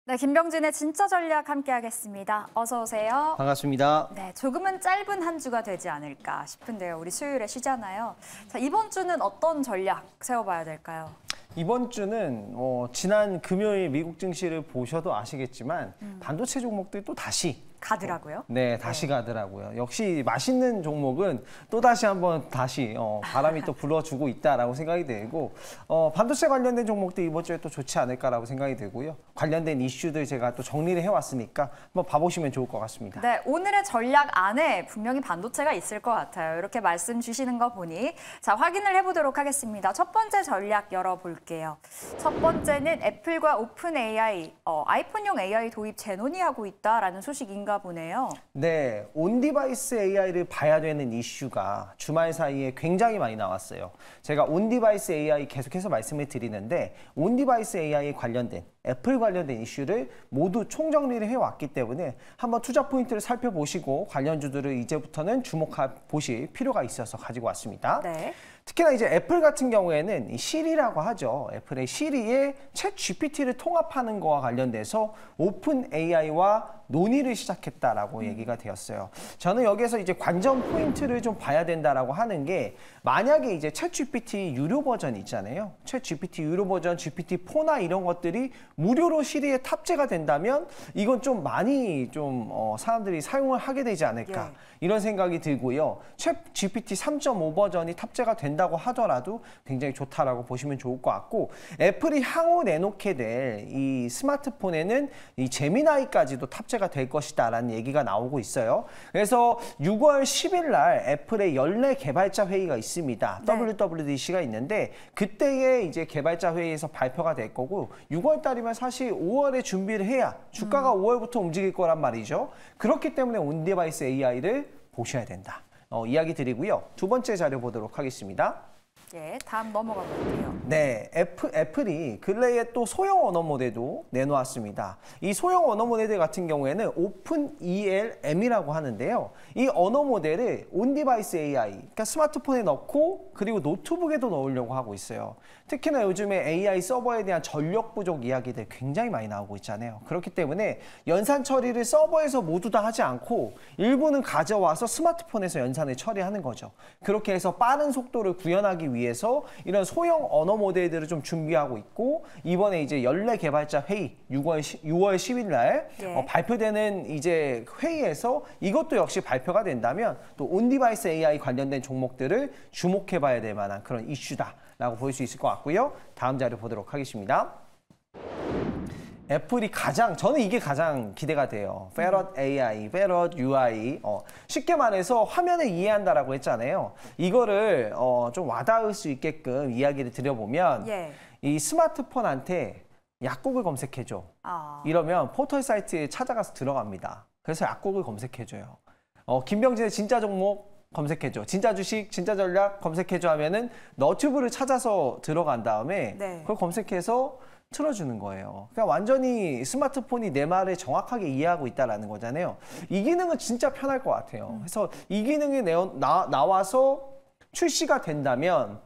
네, 김병진의 진짜 전략 함께하겠습니다. 어서 오세요. 반갑습니다. 네, 조금은 짧은 한 주가 되지 않을까 싶은데요. 우리 수요일에 쉬잖아요. 자, 이번 주는 어떤 전략 세워봐야 될까요? 이번 주는 지난 금요일 미국 증시를 보셔도 아시겠지만 반도체 종목들이 또 다시 가더라고요. 네, 다시 가더라고요. 역시 맛있는 종목은 또 다시 한번 바람이 또 불어주고 있다라고 생각이 들고 반도체 관련된 종목들 이번 주에 또 좋지 않을까라고 생각이 들고요. 관련된 이슈들 제가 또 정리를 해왔으니까 한번 봐보시면 좋을 것 같습니다. 네, 오늘의 전략 안에 분명히 반도체가 있을 것 같아요. 이렇게 말씀 주시는 거 보니 자, 확인을 해보도록 하겠습니다. 첫 번째 전략 열어볼게요. 첫 번째는 애플과 오픈 AI, 아이폰용 AI 도입 재논의하고 있다라는 소식인가 보네요. 네, 온디바이스 AI를 봐야 되는 이슈가 주말 사이에 굉장히 많이 나왔어요. 제가 온디바이스 AI 계속해서 말씀을 드리는데 온디바이스 AI 관련된 애플 관련된 이슈를 모두 총정리를 해왔기 때문에 한번 투자 포인트를 살펴보시고 관련주들을 이제부터는 보실 필요가 있어서 가지고 왔습니다. 네. 특히나 이제 애플 같은 경우에는 이 시리라고 하죠. 애플의 시리에 챗 GPT를 통합하는 거와 관련돼서 오픈 AI와 논의를 시작했다라고 얘기가 되었어요. 저는 여기에서 이제 관전 포인트를 좀 봐야 된다라고 하는 게 만약에 이제 챗 GPT 유료 버전 있잖아요. 챗 GPT 유료 버전, GPT-4나 이런 것들이 무료로 시리에 탑재가 된다면 이건 좀 많이 사람들이 사용을 하게 되지 않을까. 이런 생각이 들고요. 챗 GPT 3.5 버전이 탑재가 된다고 하더라도 굉장히 좋다라고 보시면 좋을 것 같고 애플이 향후 내놓게 될 이 스마트폰에는 이 제미나이까지도 탑재가 될 것이다라는 얘기가 나오고 있어요. 그래서 6월 10일 날 애플의 연례 개발자 회의가 있습니다. 네. WWDC가 있는데 그때에 이제 개발자 회의에서 발표가 될 거고 6월 달이면 사실 5월에 준비를 해야 주가가 5월부터 움직일 거란 말이죠. 그렇기 때문에 온디바이스 AI를 보셔야 된다. 이야기 드리고요. 두 번째 자료 보도록 하겠습니다. 예, 다음 넘어가 볼게요. 네, 애플이 근래에 또 소형 언어 모델도 내놓았습니다. 이 소형 언어 모델 같은 경우에는 오픈 ELM이라고 하는데요. 이 언어 모델을 온디바이스 AI, 그러니까 스마트폰에 넣고 그리고 노트북에도 넣으려고 하고 있어요. 특히나 요즘에 AI 서버에 대한 전력 부족 이야기들 굉장히 많이 나오고 있잖아요. 그렇기 때문에 연산 처리를 서버에서 모두 다 하지 않고 일부는 가져와서 스마트폰에서 연산을 처리하는 거죠. 그렇게 해서 빠른 속도를 구현하기 위해서 이런 소형 언어 모델들을 좀 준비하고 있고 이번에 이제 연례 개발자 회의 6월 10일 날 발표되는 이제 회의에서 이것도 역시 발표가 된다면 또 온디바이스 AI 관련된 종목들을 주목해봐야 될 만한 그런 이슈다라고 볼 수 있을 것 같고요. 다음 자료 보도록 하겠습니다. 애플이 저는 이게 가장 기대가 돼요. Ferret AI, Ferret UI. 쉽게 말해서 화면을 이해한다라고 했잖아요. 이거를 좀 와닿을 수 있게끔 이야기를 드려보면 이 스마트폰한테 약국을 검색해줘. 이러면 포털 사이트에 찾아가서 들어갑니다. 그래서 약국을 검색해줘요. 김병진의 진짜 종목 검색해줘. 진짜 주식, 진짜 전략 검색해줘 하면은 너튜브를 찾아서 들어간 다음에 그걸 검색해서 틀어주는 거예요. 그러니까 완전히 스마트폰이 내 말을 정확하게 이해하고 있다는 거잖아요. 이 기능은 진짜 편할 것 같아요. 그래서 이 기능이 나와서 출시가 된다면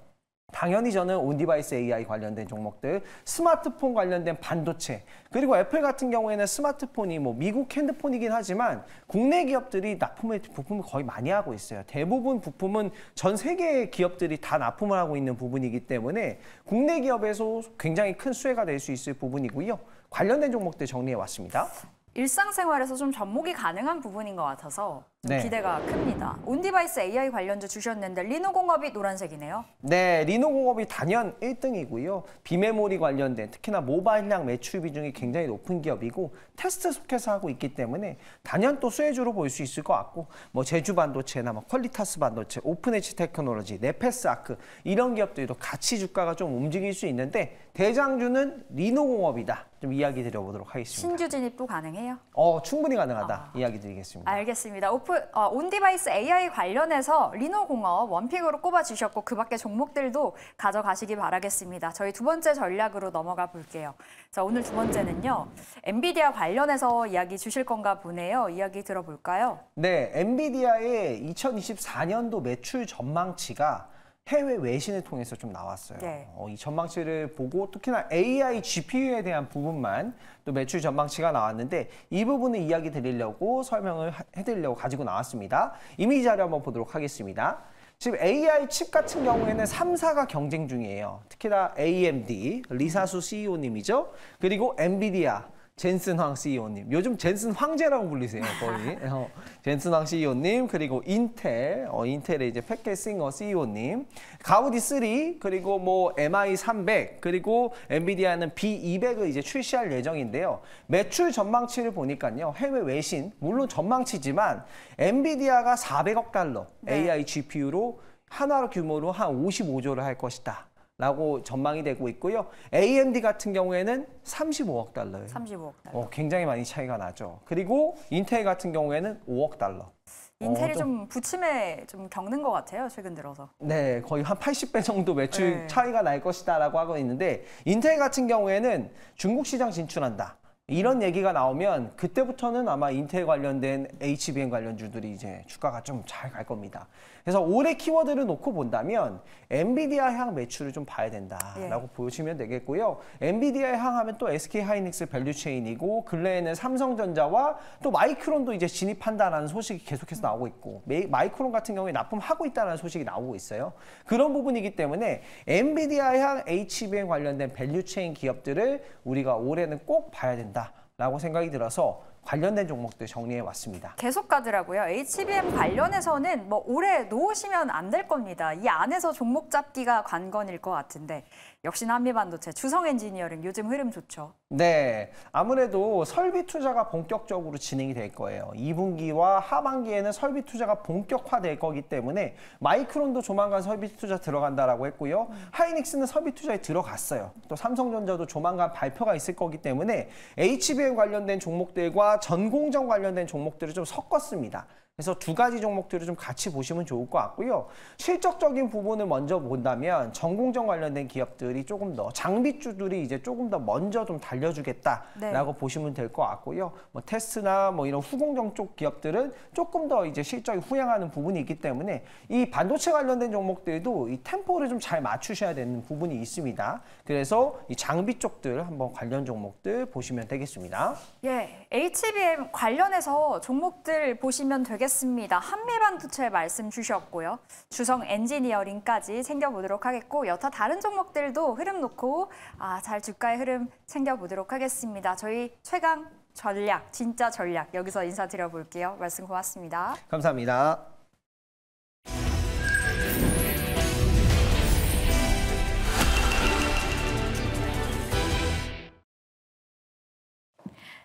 당연히 저는 온디바이스 AI 관련된 종목들, 스마트폰 관련된 반도체, 그리고 애플 같은 경우에는 스마트폰이 미국 핸드폰이긴 하지만 국내 기업들이 부품을 거의 많이 하고 있어요. 대부분 부품은 전 세계 기업들이 다 납품을 하고 있는 부분이기 때문에 국내 기업에서 굉장히 큰 수혜가 될 수 있을 부분이고요. 관련된 종목들 정리해 왔습니다. 일상생활에서 좀 접목이 가능한 부분인 것 같아서 좀 기대가 큽니다. 온디바이스 AI 관련주 주셨는데 리노공업이 노란색이네요. 네, 리노공업이 단연 1등이고요. 비메모리 관련된 특히나 모바일량 매출 비중이 굉장히 높은 기업이고 테스트 속에서 하고 있기 때문에 단연 또 수혜주로 볼 수 있을 것 같고 제주 반도체나 퀄리타스 반도체, 오픈엣지 테크놀로지, 네페스아크 이런 기업들도 같이 주가가 좀 움직일 수 있는데 대장주는 리노공업이다. 좀 이야기 드려보도록 하겠습니다. 신규 진입도 가능해요? 충분히 가능하다. 이야기 드리겠습니다. 알겠습니다. 온디바이스 AI 관련해서 리노공업 원픽으로 꼽아주셨고 그 밖에 종목들도 가져가시기 바라겠습니다. 저희 두 번째 전략으로 넘어가 볼게요. 자, 오늘 두 번째는요. 엔비디아 관련해서 이야기 주실 건가 보네요. 이야기 들어볼까요? 네, 엔비디아의 2024년도 매출 전망치가 해외 외신을 통해서 좀 나왔어요. 네. 이 전망치를 보고 특히나 AI GPU에 대한 부분만 또 매출 전망치가 나왔는데 이 부분을 이야기 드리려고 설명을 해드리려고 가지고 나왔습니다. 이미지 자료 한번 보도록 하겠습니다. 지금 AI 칩 같은 경우에는 3사가 경쟁 중이에요. 특히나 AMD, 리사수 CEO님이죠. 그리고 엔비디아, 젠슨 황 CEO님. 요즘 젠슨 황제라고 불리세요, 거의. 젠슨 황 CEO님, 그리고 인텔, 인텔의 이제 팻켓 싱어 CEO님, 가우디 3, 그리고 뭐 MI 300, 그리고 엔비디아는 B200을 이제 출시할 예정인데요. 매출 전망치를 보니까요, 해외 외신, 물론 전망치지만 엔비디아가 400억 달러 AI GPU로 하나 규모로 한 55조를 할 것이다. 라고 전망이 되고 있고요. AMD 같은 경우에는 35억 달러예요. 35억 달러. 굉장히 많이 차이가 나죠. 그리고 인텔 같은 경우에는 5억 달러. 인텔이 좀 부침에 좀 겪는 것 같아요, 최근 들어서. 네, 거의 한 80배 정도 매출 네. 차이가 날 것이다라고 하고 있는데 인텔 같은 경우에는 중국 시장 진출한다. 이런 얘기가 나오면 그때부터는 아마 인텔 관련된 HBM 관련주들이 이제 주가가 좀 잘 갈 겁니다. 그래서 올해 키워드를 놓고 본다면 엔비디아 향 매출을 좀 봐야 된다라고 보시면 되겠고요. 엔비디아 향하면 또 SK하이닉스 밸류체인이고 근래에는 삼성전자와 또 마이크론도 이제 진입한다라는 소식이 계속해서 나오고 있고 마이크론 같은 경우에 납품하고 있다는 소식이 나오고 있어요. 그런 부분이기 때문에 엔비디아 향 HBM 관련된 밸류체인 기업들을 우리가 올해는 꼭 봐야 된다라고 생각이 들어서 관련된 종목들 정리해 왔습니다. 계속 가더라고요. HBM 관련해서는 뭐 오래 놓으시면 안 될 겁니다. 이 안에서 종목 잡기가 관건일 것 같은데 역시나 한미반도체, 주성엔지니어링 요즘 흐름 좋죠. 네, 아무래도 설비 투자가 본격적으로 진행이 될 거예요. 2분기와 하반기에는 설비 투자가 본격화될 거기 때문에 마이크론도 조만간 설비 투자 들어간다라고 했고요. 하이닉스는 설비 투자에 들어갔어요. 또 삼성전자도 조만간 발표가 있을 거기 때문에 HBM 관련된 종목들과 전공정 관련된 종목들을 좀 섞었습니다. 그래서 두 가지 종목들을 좀 같이 보시면 좋을 것 같고요. 실적적인 부분을 먼저 본다면 전공정 관련된 기업들이 조금 더 장비주들이 이제 조금 더 먼저 좀 달려주겠다라고 보시면 될 것 같고요. 뭐 테스나 뭐 이런 후공정 쪽 기업들은 조금 더 이제 실적이 후행하는 부분이 있기 때문에 이 반도체 관련된 종목들도 이 템포를 좀 잘 맞추셔야 되는 부분이 있습니다. 그래서 이 장비 쪽들 한번 관련 종목들 보시면 되겠습니다. 예, HBM 관련해서 종목들 보시면 되겠습니다. 한미반도체 말씀 주셨고요. 주성 엔지니어링까지 챙겨보도록 하겠고 여타 다른 종목들도 흐름 놓고 잘 주가의 흐름 챙겨보도록 하겠습니다. 저희 최강 전략, 진짜 전략 여기서 인사드려볼게요. 말씀 고맙습니다. 감사합니다.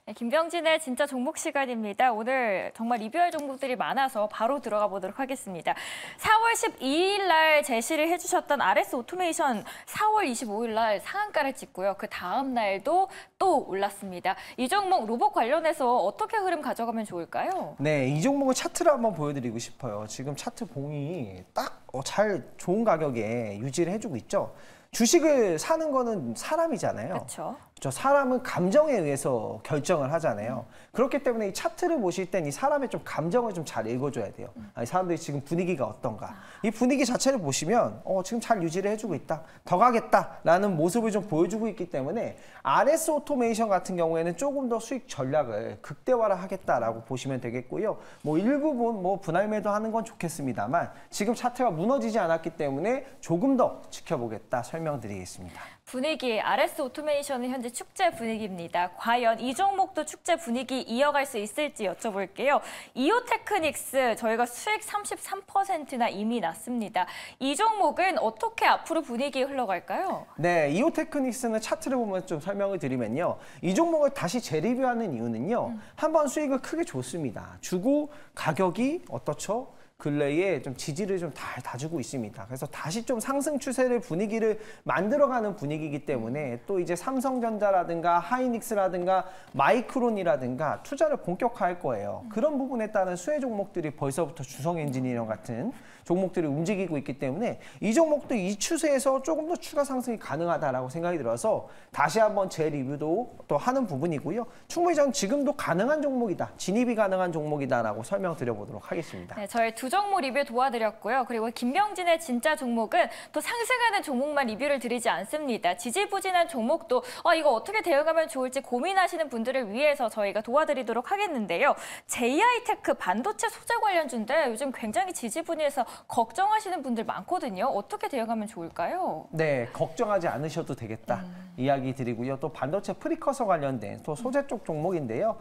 네, 김병진의 진짜 종목 시간입니다. 오늘 정말 리뷰할 종목들이 많아서 바로 들어가 보도록 하겠습니다. 4월 12일 날 제시를 해주셨던 RS 오토메이션 4월 25일 날 상한가를 찍고요. 그 다음 날도 또 올랐습니다. 이 종목 로봇 관련해서 어떻게 흐름 가져가면 좋을까요? 네, 이 종목은 차트를 한번 보여드리고 싶어요. 지금 차트 봉이 딱 잘 좋은 가격에 유지를 해주고 있죠. 주식을 사는 거는 사람이잖아요. 그렇죠. 사람은 감정에 의해서 결정을 하잖아요. 그렇기 때문에 이 차트를 보실 땐 이 사람의 좀 감정을 좀 잘 읽어줘야 돼요. 아니, 사람들이 지금 분위기가 어떤가. 이 분위기 자체를 보시면 지금 잘 유지를 해주고 있다. 더 가겠다라는 모습을 좀 보여주고 있기 때문에 RS 오토메이션 같은 경우에는 조금 더 수익 전략을 극대화를 하겠다라고 보시면 되겠고요. 뭐 일부분 뭐 분할 매도하는 건 좋겠습니다만 지금 차트가 무너지지 않았기 때문에 조금 더 지켜보겠다 설명드리겠습니다. 분위기, RS 오토메이션은 현재 축제 분위기입니다. 과연 이 종목도 축제 분위기 이어갈 수 있을지 여쭤볼게요. 이오테크닉스 저희가 수익 33%나 이미 났습니다. 이 종목은 어떻게 앞으로 분위기 흘러갈까요? 네, 이오테크닉스는 차트를 보면 좀 설명을 드리면요. 이 종목을 다시 재리뷰하는 이유는요. 한번 수익을 크게 줬습니다. 주고 가격이 어떻죠? 근래에 좀 지지를 좀 다 주고 있습니다. 그래서 다시 좀 상승 추세를 분위기를 만들어가는 분위기이기 때문에 또 이제 삼성전자라든가 하이닉스라든가 마이크론이라든가 투자를 본격화할 거예요. 그런 부분에 따른 수혜 종목들이 벌써부터 주성엔지니어링 같은 종목들이 움직이고 있기 때문에 이 종목도 이 추세에서 조금 더 추가 상승이 가능하다라고 생각이 들어서 다시 한번 재리뷰도 또 하는 부분이고요. 충분히 전 지금도 가능한 종목이다. 진입이 가능한 종목이다라고 설명드려보도록 하겠습니다. 네, 저희 두 종목 리뷰 도와드렸고요. 그리고 김병진의 진짜 종목은 또 상승하는 종목만 리뷰를 드리지 않습니다. 지지부진한 종목도 이거 어떻게 대응하면 좋을지 고민하시는 분들을 위해서 저희가 도와드리도록 하겠는데요. JI테크 반도체 소재 관련주인데 요즘 굉장히 지지부진해서 걱정하시는 분들 많거든요. 어떻게 대응하면 좋을까요? 네, 걱정하지 않으셔도 되겠다 이야기 드리고요. 또 반도체 프리커서 관련된 또 소재 쪽 종목인데요.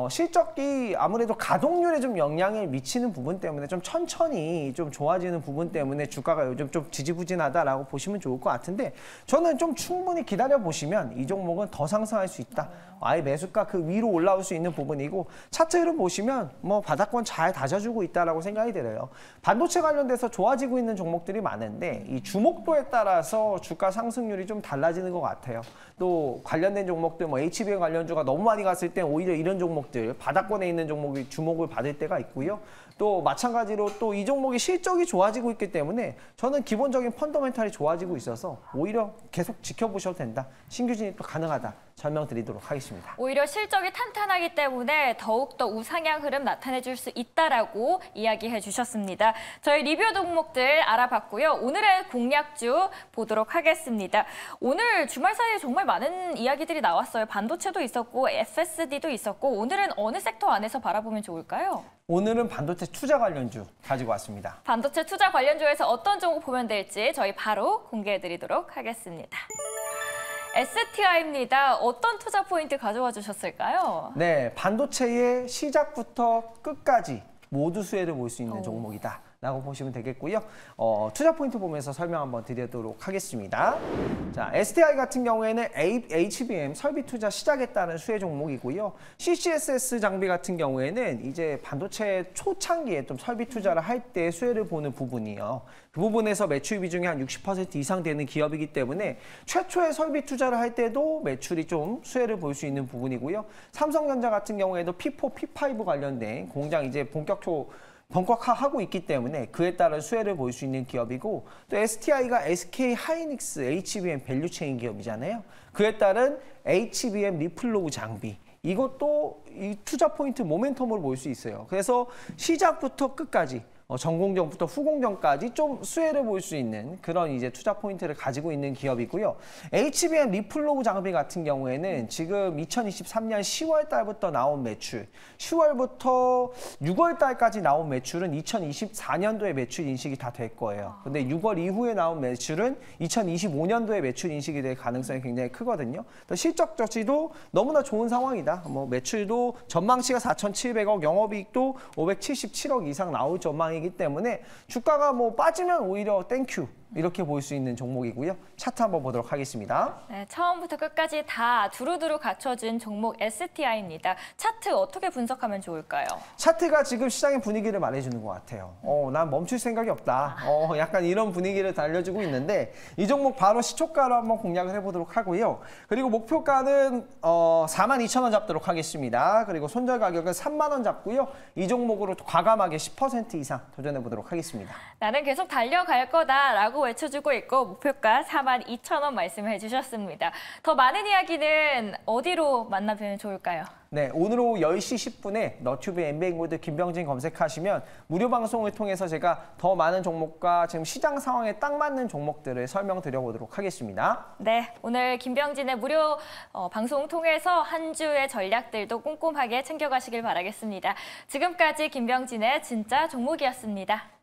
실적이 아무래도 가동률에 좀 영향을 미치는 부분 때문에 좀 천천히 좀 좋아지는 부분 때문에 주가가 요즘 좀 지지부진하다라고 보시면 좋을 것 같은데 저는 좀 충분히 기다려 보시면 이 종목은 더 상승할 수 있다. 아예 매수가 그 위로 올라올 수 있는 부분이고 차트 흐름 보시면 뭐 바닥권 잘 다져주고 있다라고 생각이 들어요. 반도체 관련돼서 좋아지고 있는 종목들이 많은데 이 주목도에 따라서 주가 상승률이 좀 달라지는 것 같아요. 또 관련된 종목들 뭐 HBM 관련주가 너무 많이 갔을 때 오히려 이런 종목들 바닥권에 있는 종목이 주목을 받을 때가 있고요. 또 마찬가지로 또 이 종목이 실적이 좋아지고 있기 때문에 저는 기본적인 펀더멘탈이 좋아지고 있어서 오히려 계속 지켜보셔도 된다. 신규 진입도 가능하다. 설명드리도록 하겠습니다. 오히려 실적이 탄탄하기 때문에 더욱더 우상향 흐름 나타내줄 수 있다라고 이야기해 주셨습니다. 저희 리뷰 종목들 알아봤고요. 오늘의 공략주 보도록 하겠습니다. 오늘 주말 사이에 정말 많은 이야기들이 나왔어요. 반도체도 있었고 FSD도 있었고 오늘은 어느 섹터 안에서 바라보면 좋을까요? 오늘은 반도체 투자 관련주 가지고 왔습니다. 반도체 투자 관련주에서 어떤 종목 보면 될지 저희 바로 공개해드리도록 하겠습니다. STI입니다. 어떤 투자 포인트 가져와 주셨을까요? 네, 반도체의 시작부터 끝까지 모두 수혜를 볼 수 있는 종목이다. 라고 보시면 되겠고요. 투자 포인트 보면서 설명 한번 드리도록 하겠습니다. 자, STI 같은 경우에는 HBM 설비 투자 시작했다는 수혜 종목이고요. CCSS 장비 같은 경우에는 이제 반도체 초창기에 좀 설비 투자를 할 때 수혜를 보는 부분이요. 그 부분에서 매출 비중이 한 60% 이상 되는 기업이기 때문에 최초의 설비 투자를 할 때도 매출이 좀 수혜를 볼 수 있는 부분이고요. 삼성전자 같은 경우에도 P4, P5 관련된 공장 이제 본격화하고 있기 때문에 그에 따른 수혜를 볼 수 있는 기업이고 또 STI가 SK 하이닉스 HBM 밸류체인 기업이잖아요. 그에 따른 HBM 리플로우 장비 이것도 이 투자 포인트 모멘텀으로 볼 수 있어요. 그래서 시작부터 끝까지 전공정부터 후공정까지 좀 수혜를 볼 수 있는 그런 이제 투자 포인트를 가지고 있는 기업이고요. HBM 리플로우 장비 같은 경우에는 지금 2023년 10월 달부터 나온 매출, 10월부터 6월 달까지 나온 매출은 2024년도에 매출 인식이 다 될 거예요. 근데 6월 이후에 나온 매출은 2025년도에 매출 인식이 될 가능성이 굉장히 크거든요. 실적 자체도 너무나 좋은 상황이다. 뭐 매출도 전망치가 4,700억, 영업이익도 577억 이상 나올 전망이 이기 때문에 주가가 뭐 빠지면 오히려 땡큐 이렇게 볼 수 있는 종목이고요. 차트 한번 보도록 하겠습니다. 네, 처음부터 끝까지 다 두루두루 갖춰진 종목 STI입니다. 차트 어떻게 분석하면 좋을까요? 차트가 지금 시장의 분위기를 말해주는 것 같아요. 난 멈출 생각이 없다. 약간 이런 분위기를 달려주고 있는데 이 종목 바로 시초가로 한번 공략을 해보도록 하고요. 그리고 목표가는 42,000원 잡도록 하겠습니다. 그리고 손절 가격은 3만 원 잡고요. 이 종목으로 과감하게 10% 이상 도전해보도록 하겠습니다. 나는 계속 달려갈 거다라고 외쳐주고 있고 목표가 42,000원 말씀해 주셨습니다. 더 많은 이야기는 어디로 만나면 좋을까요? 네, 오늘 오후 10시 10분에 너튜브 엠베인고드 김병진 검색하시면 무료 방송을 통해서 제가 더 많은 종목과 지금 시장 상황에 딱 맞는 종목들을 설명드려보도록 하겠습니다. 네, 오늘 김병진의 무료 방송 통해서 한 주의 전략들도 꼼꼼하게 챙겨가시길 바라겠습니다. 지금까지 김병진의 진짜 종목이었습니다.